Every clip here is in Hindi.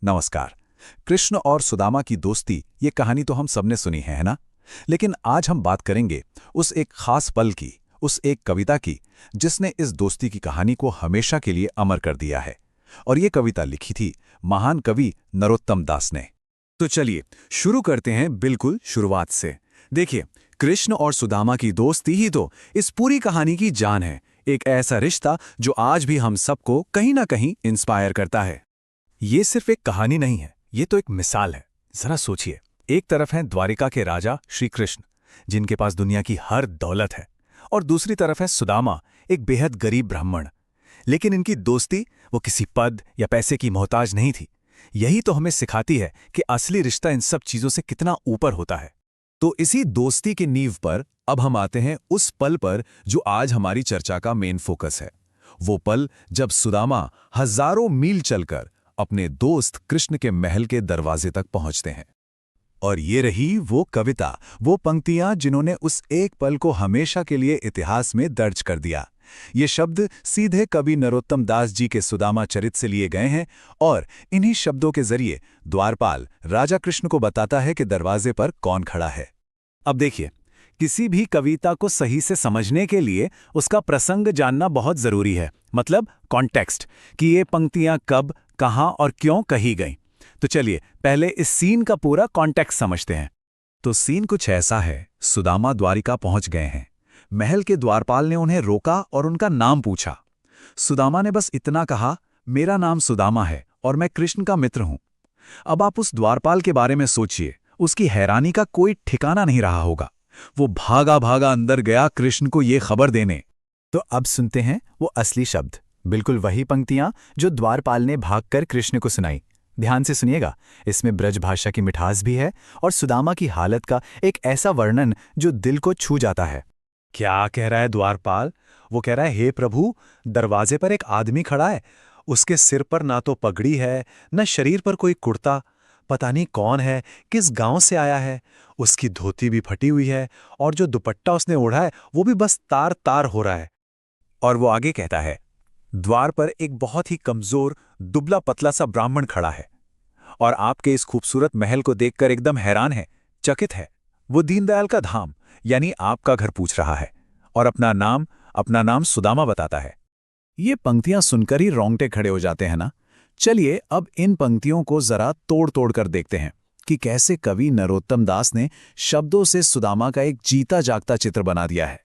नमस्कार। कृष्ण और सुदामा की दोस्ती ये कहानी तो हम सबने सुनी है ना? लेकिन आज हम बात करेंगे उस एक खास पल की, उस एक कविता की, जिसने इस दोस्ती की कहानी को हमेशा के लिए अमर कर दिया है। और ये कविता लिखी थी महान कवि नरोत्तम दास ने। तो चलिए शुरू करते हैं बिल्कुल शुरुआत से। देखिए, कृष्ण और सुदामा की दोस्ती ही तो इस पूरी कहानी की जान है। एक ऐसा रिश्ता जो आज भी हम सबको कहीं ना कहीं इंस्पायर करता है। ये सिर्फ एक कहानी नहीं है, ये तो एक मिसाल है। जरा सोचिए, एक तरफ हैं द्वारिका के राजा श्री कृष्ण, जिनके पास दुनिया की हर दौलत है, और दूसरी तरफ है सुदामा, एक बेहद गरीब ब्राह्मण। लेकिन इनकी दोस्ती वो किसी पद या पैसे की मोहताज नहीं थी। यही तो हमें सिखाती है कि असली रिश्ता इन सब चीजों से कितना ऊपर होता है। तो इसी दोस्ती की नींव पर अब हम आते हैं उस पल पर जो आज हमारी चर्चा का मेन फोकस है। वो पल जब सुदामा हजारों मील चलकर अपने दोस्त कृष्ण के महल के दरवाजे तक पहुंचते हैं। और ये रही वो कविता, वो पंक्तियां जिन्होंने उस एक पल को हमेशा के लिए इतिहास में दर्ज कर दिया। ये शब्द सीधे कवि नरोत्तम दास जी के सुदामा चरित से लिए गए हैं, और इन्हीं शब्दों के जरिए द्वारपाल राजा कृष्ण को बताता है कि दरवाजे पर कौन खड़ा है। अब देखिए, किसी भी कविता को सही से समझने के लिए उसका प्रसंग जानना बहुत जरूरी है, मतलब कॉन्टेक्स्ट, कि ये पंक्तियां कब, कहां और क्यों कही गईं। तो चलिए पहले इस सीन का पूरा कॉन्टेक्स्ट समझते हैं। तो सीन कुछ ऐसा है, सुदामा द्वारिका पहुंच गए हैं। महल के द्वारपाल ने उन्हें रोका और उनका नाम पूछा। सुदामा ने बस इतना कहा, मेरा नाम सुदामा है और मैं कृष्ण का मित्र हूं। अब आप उस द्वारपाल के बारे में सोचिए, उसकी हैरानी का कोई ठिकाना नहीं रहा होगा। वो भागा भागा अंदर गया कृष्ण को ये खबर देने। तो अब सुनते हैं वो असली शब्द, बिल्कुल वही पंक्तियां जो द्वारपाल ने भागकर कृष्ण को सुनाई। ध्यान से सुनिएगा, इसमें ब्रज भाषा की मिठास भी है और सुदामा की हालत का एक ऐसा वर्णन जो दिल को छू जाता है। क्या कह रहा है द्वारपाल? वो कह रहा है, हे प्रभु, दरवाजे पर एक आदमी खड़ा है। उसके सिर पर ना तो पगड़ी है, न शरीर पर कोई कुर्ता। पता नहीं कौन है, किस गांव से आया है। उसकी धोती भी फटी हुई है और जो दुपट्टा उसने ओढ़ा है वो भी बस तार तार हो रहा है। और वो आगे कहता है, द्वार पर एक बहुत ही कमजोर, दुबला पतला सा ब्राह्मण खड़ा है और आपके इस खूबसूरत महल को देखकर एकदम हैरान है, चकित है। वो दीनदयाल का धाम यानी आपका घर पूछ रहा है और अपना नाम सुदामा बताता है। ये पंक्तियां सुनकर ही रोंगटे खड़े हो जाते हैं ना। चलिए अब इन पंक्तियों को जरा तोड़ तोड़ कर देखते हैं कि कैसे कवि नरोत्तम दास ने शब्दों से सुदामा का एक जीता जागता चित्र बना दिया है।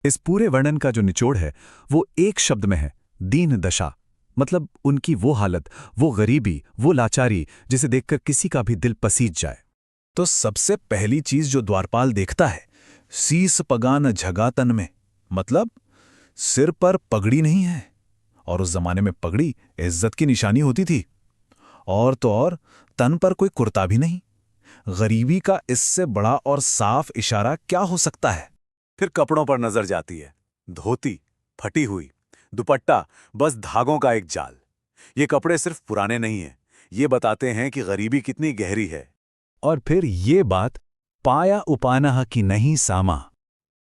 इस पूरे वर्णन का जो निचोड़ है वो एक शब्द में है, दीन दशा। मतलब उनकी वो हालत, वो गरीबी, वो लाचारी जिसे देखकर किसी का भी दिल पसीज जाए। तो सबसे पहली चीज जो द्वारपाल देखता है, सीस पगान झगा तन में, मतलब सिर पर पगड़ी नहीं है। और उस जमाने में पगड़ी इज्जत की निशानी होती थी। और तो और तन पर कोई कुर्ता भी नहीं। गरीबी का इससे बड़ा और साफ इशारा क्या हो सकता है? फिर कपड़ों पर नजर जाती है, धोती फटी हुई, दुपट्टा बस धागों का एक जाल। ये कपड़े सिर्फ पुराने नहीं हैं, ये बताते हैं कि गरीबी कितनी गहरी है। और फिर ये बात, पाया उपानह की नहीं सामा,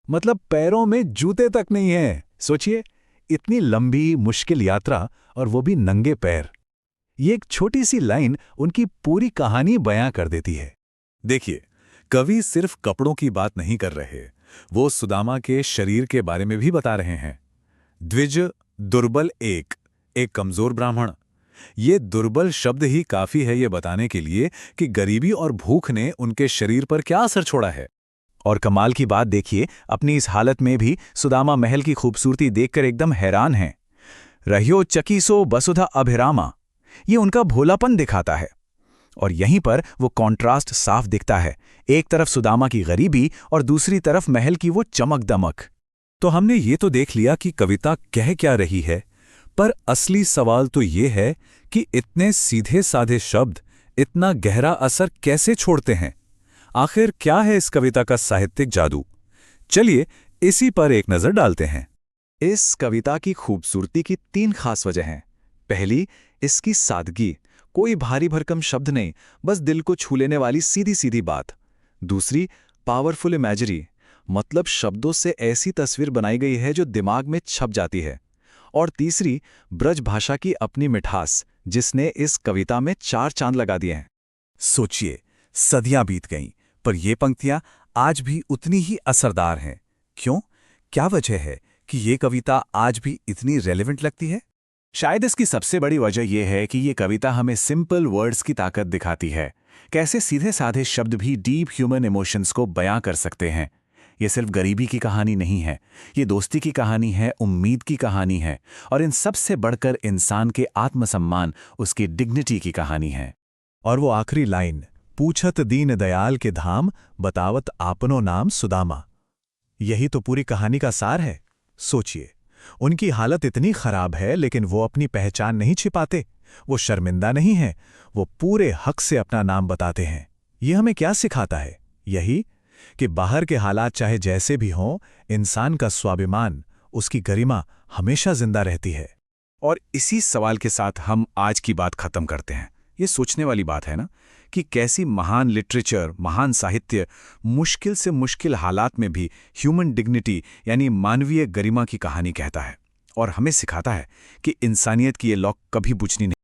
मतलब पैरों में जूते तक नहीं है। सोचिए, इतनी लंबी मुश्किल यात्रा और वो भी नंगे पैर। ये एक छोटी सी लाइन उनकी पूरी कहानी बयां कर देती है। देखिए, कवि सिर्फ कपड़ों की बात नहीं कर रहे, वो सुदामा के शरीर के बारे में भी बता रहे हैं। द्विज दुर्बल एक कमजोर ब्राह्मण। ये दुर्बल शब्द ही काफी है ये बताने के लिए कि गरीबी और भूख ने उनके शरीर पर क्या असर छोड़ा है। और कमाल की बात देखिए, अपनी इस हालत में भी सुदामा महल की खूबसूरती देखकर एकदम हैरान हैं। रह्यो चकीसो वसुधा अभिरामा, ये उनका भोलापन दिखाता है। और यहीं पर वो कॉन्ट्रास्ट साफ दिखता है, एक तरफ सुदामा की गरीबी और दूसरी तरफ महल की वो चमक दमक। तो हमने ये तो देख लिया कि कविता कह क्या रही है, पर असली सवाल तो ये है कि इतने सीधे साधे शब्द इतना गहरा असर कैसे छोड़ते हैं? आखिर क्या है इस कविता का साहित्यिक जादू? चलिए इसी पर एक नजर डालते हैं। इस कविता की खूबसूरती की 3 खास वजह हैं। पहली, इसकी सादगी, कोई भारी भरकम शब्द नहीं, बस दिल को छू लेने वाली सीधी सीधी बात। दूसरी, पावरफुल इमेजरी, मतलब शब्दों से ऐसी तस्वीर बनाई गई है जो दिमाग में छप जाती है। और तीसरी, ब्रज भाषा की अपनी मिठास, जिसने इस कविता में 4 चांद लगा दिए हैं। सोचिए, सदियां बीत गईं, पर ये पंक्तियां आज भी उतनी ही असरदार हैं। क्यों? क्या वजह है कि ये कविता आज भी इतनी रेलेवेंट लगती है? शायद इसकी सबसे बड़ी वजह यह है कि ये कविता हमें सिंपल वर्ड्स की ताकत दिखाती है। कैसे सीधे साधे शब्द भी डीप ह्यूमन इमोशंस को बयां कर सकते हैं। ये सिर्फ गरीबी की कहानी नहीं है, ये दोस्ती की कहानी है, उम्मीद की कहानी है, और इन सबसे बढ़कर इंसान के आत्मसम्मान, उसकी डिग्निटी की कहानी है। और वो आखिरी लाइन, पूछत दीन दयाल के धाम, बतावत आपनो नाम सुदामा, यही तो पूरी कहानी का सार है। सोचिए, उनकी हालत इतनी खराब है, लेकिन वो अपनी पहचान नहीं छिपाते, वो शर्मिंदा नहीं हैं, वो पूरे हक से अपना नाम बताते हैं। ये हमें क्या सिखाता है? यही कि बाहर के हालात चाहे जैसे भी हों, इंसान का स्वाभिमान, उसकी गरिमा हमेशा जिंदा रहती है। और इसी सवाल के साथ हम आज की बात खत्म करते हैं। ये सोचने वाली बात है ना कि कैसी महान लिटरेचर, महान साहित्य मुश्किल से मुश्किल हालात में भी ह्यूमन डिग्निटी यानी मानवीय गरिमा की कहानी कहता है, और हमें सिखाता है कि इंसानियत की ये लौ कभी बुझनी नहीं।